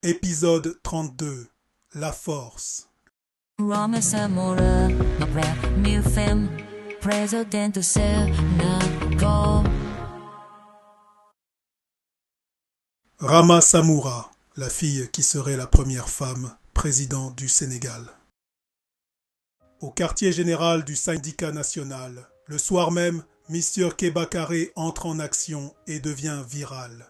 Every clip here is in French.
Épisode 32. La force. Rama Samura, Mabra, Milfem, President du Sénégal. Rama Samoura, la fille qui serait la première femme président du Sénégal. Au quartier général du syndicat national, le soir même, Monsieur Kéba Kassé entre en action et devient viral.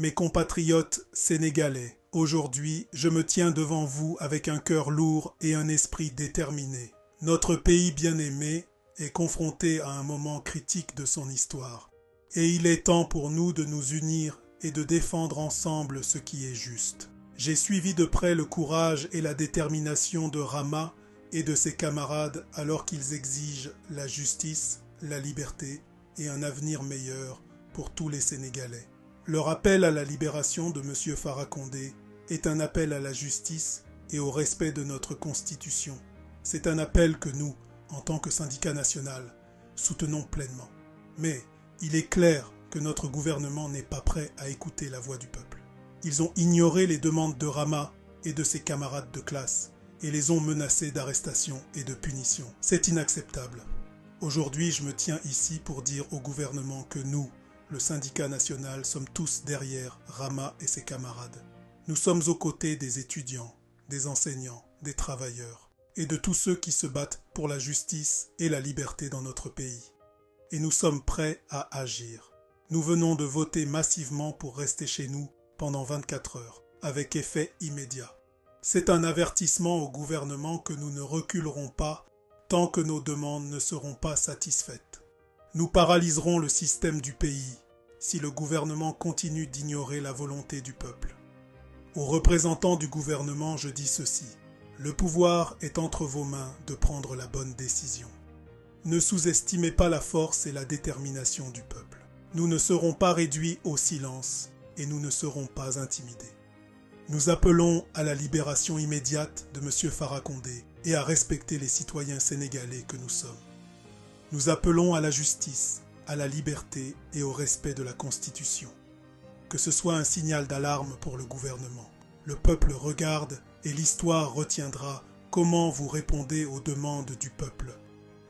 Mes compatriotes sénégalais, aujourd'hui, je me tiens devant vous avec un cœur lourd et un esprit déterminé. Notre pays bien-aimé est confronté à un moment critique de son histoire. Et il est temps pour nous de nous unir et de défendre ensemble ce qui est juste. J'ai suivi de près le courage et la détermination de Rama et de ses camarades alors qu'ils exigent la justice, la liberté et un avenir meilleur pour tous les Sénégalais. Leur appel à la libération de M. Farah Condé est un appel à la justice et au respect de notre Constitution. C'est un appel que nous, en tant que syndicat national, soutenons pleinement. Mais il est clair que notre gouvernement n'est pas prêt à écouter la voix du peuple. Ils ont ignoré les demandes de Rama et de ses camarades de classe et les ont menacés d'arrestation et de punition. C'est inacceptable. Aujourd'hui, je me tiens ici pour dire au gouvernement que nous, le syndicat national, sommes tous derrière Rama et ses camarades. Nous sommes aux côtés des étudiants, des enseignants, des travailleurs et de tous ceux qui se battent pour la justice et la liberté dans notre pays. Et nous sommes prêts à agir. Nous venons de voter massivement pour rester chez nous pendant 24 heures, avec effet immédiat. C'est un avertissement au gouvernement que nous ne reculerons pas tant que nos demandes ne seront pas satisfaites. Nous paralyserons le système du pays si le gouvernement continue d'ignorer la volonté du peuple. Aux représentants du gouvernement, je dis ceci. Le pouvoir est entre vos mains de prendre la bonne décision. Ne sous-estimez pas la force et la détermination du peuple. Nous ne serons pas réduits au silence et nous ne serons pas intimidés. Nous appelons à la libération immédiate de M. Farah Condé et à respecter les citoyens sénégalais que nous sommes. Nous appelons à la justice, à la liberté et au respect de la Constitution. Que ce soit un signal d'alarme pour le gouvernement. Le peuple regarde et l'histoire retiendra comment vous répondez aux demandes du peuple.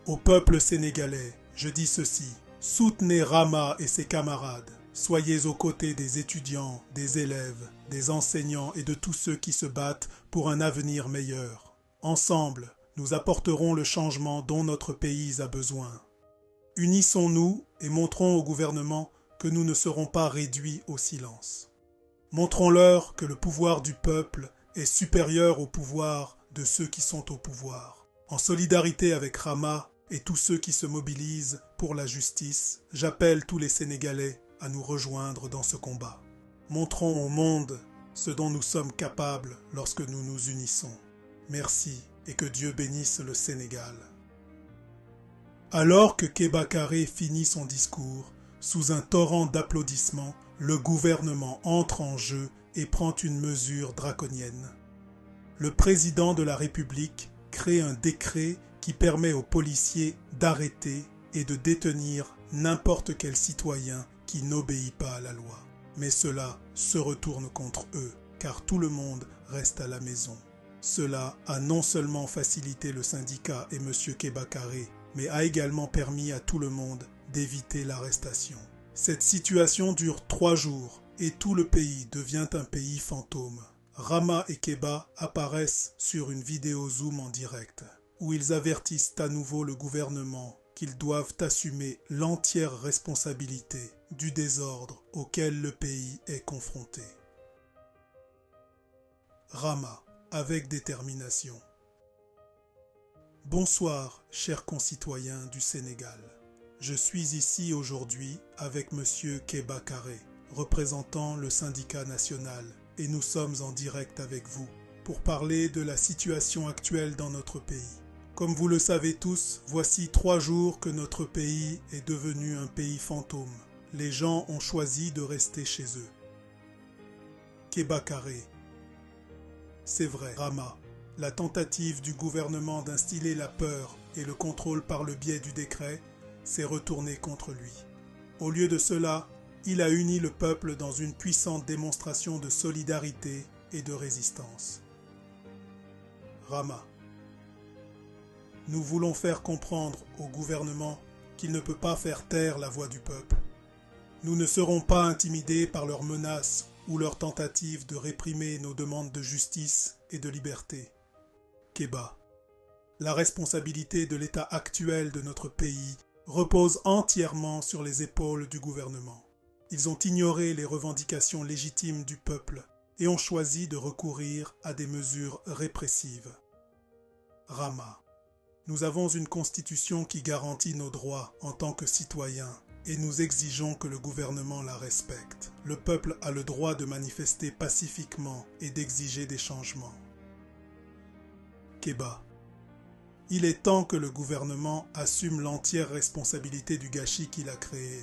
Au peuple sénégalais, je dis ceci, soutenez Rama et ses camarades. Soyez aux côtés des étudiants, des élèves, des enseignants et de tous ceux qui se battent pour un avenir meilleur. Ensemble, nous apporterons le changement dont notre pays a besoin. Unissons-nous et montrons au gouvernement que nous ne serons pas réduits au silence. Montrons-leur que le pouvoir du peuple est supérieur au pouvoir de ceux qui sont au pouvoir. En solidarité avec Rama et tous ceux qui se mobilisent pour la justice, j'appelle tous les Sénégalais à nous rejoindre dans ce combat. Montrons au monde ce dont nous sommes capables lorsque nous nous unissons. Merci et que Dieu bénisse le Sénégal. Alors que Kéba Kassé finit son discours, sous un torrent d'applaudissements, le gouvernement entre en jeu et prend une mesure draconienne. Le président de la République crée un décret qui permet aux policiers d'arrêter et de détenir n'importe quel citoyen qui n'obéit pas à la loi. Mais cela se retourne contre eux, car tout le monde reste à la maison. Cela a non seulement facilité le syndicat et M. Kéba Kassé, mais a également permis à tout le monde d'éviter l'arrestation. Cette situation dure 3 jours et tout le pays devient un pays fantôme. Rama et Kéba apparaissent sur une vidéo Zoom en direct, où ils avertissent à nouveau le gouvernement qu'ils doivent assumer l'entière responsabilité du désordre auquel le pays est confronté. Rama, avec détermination. Bonsoir, chers concitoyens du Sénégal. Je suis ici aujourd'hui avec M. Kéba Kassé, représentant le syndicat national, et nous sommes en direct avec vous pour parler de la situation actuelle dans notre pays. Comme vous le savez tous, voici 3 jours que notre pays est devenu un pays fantôme. Les gens ont choisi de rester chez eux. Kéba Kassé. C'est vrai, Rama. La tentative du gouvernement d'instiller la peur et le contrôle par le biais du décret s'est retournée contre lui. Au lieu de cela, il a uni le peuple dans une puissante démonstration de solidarité et de résistance. Rama. Nous voulons faire comprendre au gouvernement qu'il ne peut pas faire taire la voix du peuple. Nous ne serons pas intimidés par leurs menaces ou leurs tentatives de réprimer nos demandes de justice et de liberté. Kéba. La responsabilité de l'état actuel de notre pays repose entièrement sur les épaules du gouvernement. Ils ont ignoré les revendications légitimes du peuple et ont choisi de recourir à des mesures répressives. Rama. Nous avons une constitution qui garantit nos droits en tant que citoyens et nous exigeons que le gouvernement la respecte. Le peuple a le droit de manifester pacifiquement et d'exiger des changements. Kéba. Il est temps que le gouvernement assume l'entière responsabilité du gâchis qu'il a créé.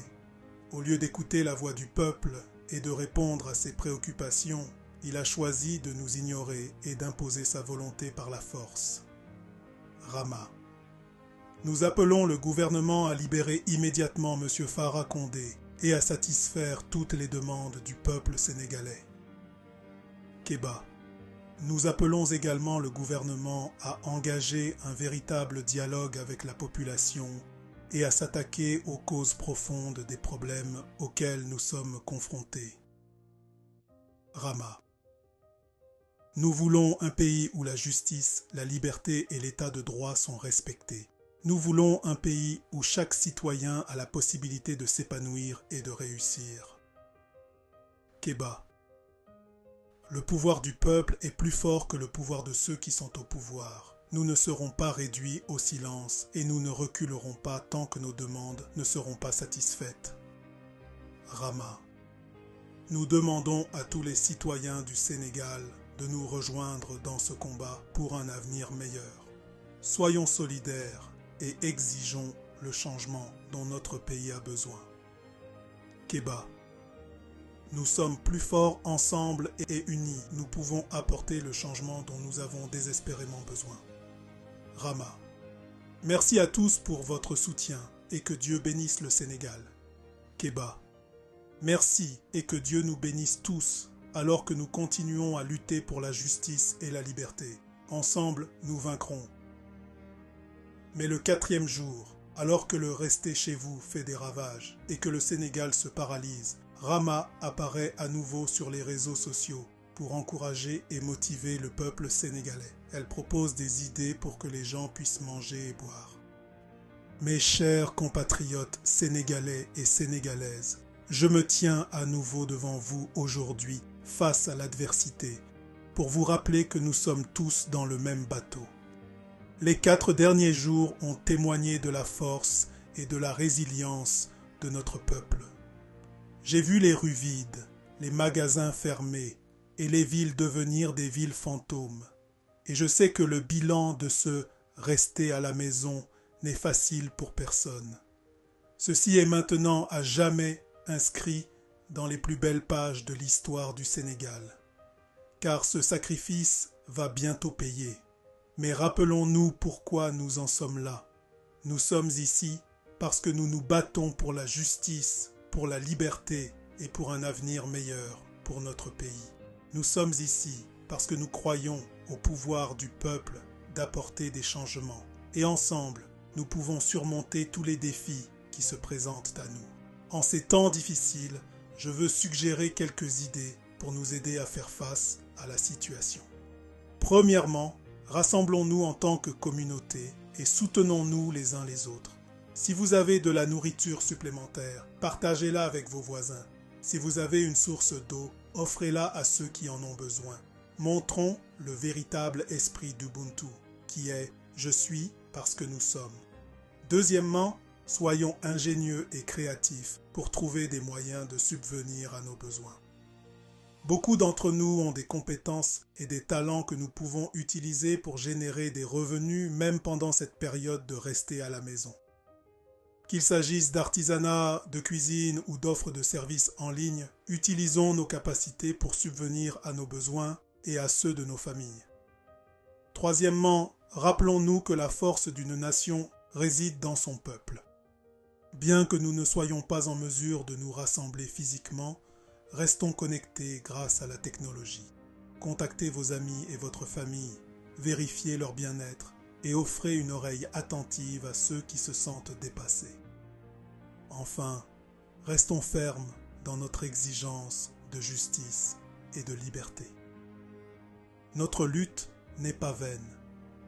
Au lieu d'écouter la voix du peuple et de répondre à ses préoccupations, il a choisi de nous ignorer et d'imposer sa volonté par la force. Rama. Nous appelons le gouvernement à libérer immédiatement M. Farah Condé et à satisfaire toutes les demandes du peuple sénégalais. Kéba. Nous appelons également le gouvernement à engager un véritable dialogue avec la population et à s'attaquer aux causes profondes des problèmes auxquels nous sommes confrontés. Rama. Nous voulons un pays où la justice, la liberté et l'état de droit sont respectés. Nous voulons un pays où chaque citoyen a la possibilité de s'épanouir et de réussir. Kéba. Le pouvoir du peuple est plus fort que le pouvoir de ceux qui sont au pouvoir. Nous ne serons pas réduits au silence et nous ne reculerons pas tant que nos demandes ne seront pas satisfaites. Rama. Nous demandons à tous les citoyens du Sénégal de nous rejoindre dans ce combat pour un avenir meilleur. Soyons solidaires et exigeons le changement dont notre pays a besoin. Kéba. Nous sommes plus forts ensemble et unis. Nous pouvons apporter le changement dont nous avons désespérément besoin. Rama. Merci à tous pour votre soutien et que Dieu bénisse le Sénégal. Kéba. Merci et que Dieu nous bénisse tous alors que nous continuons à lutter pour la justice et la liberté. Ensemble, nous vaincrons. Mais le 4e jour, alors que le rester chez vous fait des ravages et que le Sénégal se paralyse, Rama apparaît à nouveau sur les réseaux sociaux pour encourager et motiver le peuple sénégalais. Elle propose des idées pour que les gens puissent manger et boire. Mes chers compatriotes sénégalais et sénégalaises, je me tiens à nouveau devant vous aujourd'hui face à l'adversité pour vous rappeler que nous sommes tous dans le même bateau. Les 4 derniers jours ont témoigné de la force et de la résilience de notre peuple. J'ai vu les rues vides, les magasins fermés et les villes devenir des villes fantômes. Et je sais que le bilan de ce « rester à la maison » n'est facile pour personne. Ceci est maintenant à jamais inscrit dans les plus belles pages de l'histoire du Sénégal. Car ce sacrifice va bientôt payer. Mais rappelons-nous pourquoi nous en sommes là. Nous sommes ici parce que nous nous battons pour la justice, pour la liberté et pour un avenir meilleur pour notre pays. Nous sommes ici parce que nous croyons au pouvoir du peuple d'apporter des changements. Et ensemble, nous pouvons surmonter tous les défis qui se présentent à nous. En ces temps difficiles, je veux suggérer quelques idées pour nous aider à faire face à la situation. Premièrement, rassemblons-nous en tant que communauté et soutenons-nous les uns les autres. Si vous avez de la nourriture supplémentaire, partagez-la avec vos voisins. Si vous avez une source d'eau, offrez-la à ceux qui en ont besoin. Montrons le véritable esprit d'Ubuntu, qui est « Je suis parce que nous sommes ». Deuxièmement, soyons ingénieux et créatifs pour trouver des moyens de subvenir à nos besoins. Beaucoup d'entre nous ont des compétences et des talents que nous pouvons utiliser pour générer des revenus même pendant cette période de rester à la maison. Qu'il s'agisse d'artisanat, de cuisine ou d'offres de services en ligne, utilisons nos capacités pour subvenir à nos besoins et à ceux de nos familles. Troisièmement, rappelons-nous que la force d'une nation réside dans son peuple. Bien que nous ne soyons pas en mesure de nous rassembler physiquement, restons connectés grâce à la technologie. Contactez vos amis et votre famille, vérifiez leur bien-être et offrez une oreille attentive à ceux qui se sentent dépassés. Enfin, restons fermes dans notre exigence de justice et de liberté. Notre lutte n'est pas vaine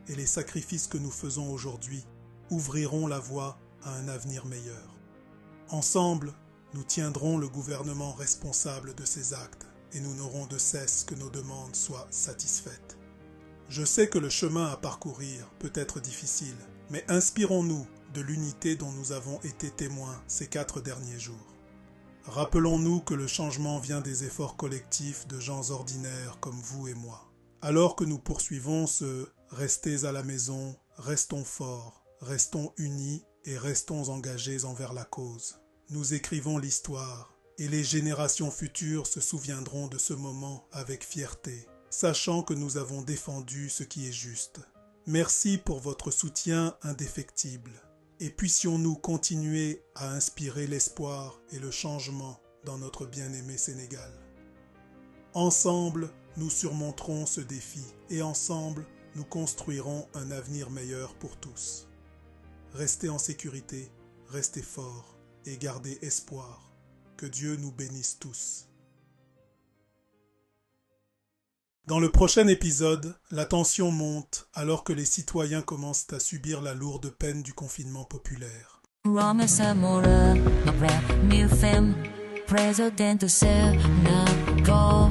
et les sacrifices que nous faisons aujourd'hui ouvriront la voie à un avenir meilleur. Ensemble, nous tiendrons le gouvernement responsable de ces actes et nous n'aurons de cesse que nos demandes soient satisfaites. Je sais que le chemin à parcourir peut être difficile, mais inspirons-nous de l'unité dont nous avons été témoins ces 4 derniers jours. Rappelons-nous que le changement vient des efforts collectifs de gens ordinaires comme vous et moi. Alors que nous poursuivons ce « restez à la maison, restons forts, restons unis et restons engagés envers la cause », nous écrivons l'histoire et les générations futures se souviendront de ce moment avec fierté, sachant que nous avons défendu ce qui est juste. Merci pour votre soutien indéfectible et puissions-nous continuer à inspirer l'espoir et le changement dans notre bien-aimé Sénégal. Ensemble, nous surmonterons ce défi et ensemble, nous construirons un avenir meilleur pour tous. Restez en sécurité, restez forts et gardez espoir. Que Dieu nous bénisse tous. Dans le prochain épisode, la tension monte alors que les citoyens commencent à subir la lourde peine du confinement populaire. Rama Samora, ma brand new film, President to Senegal.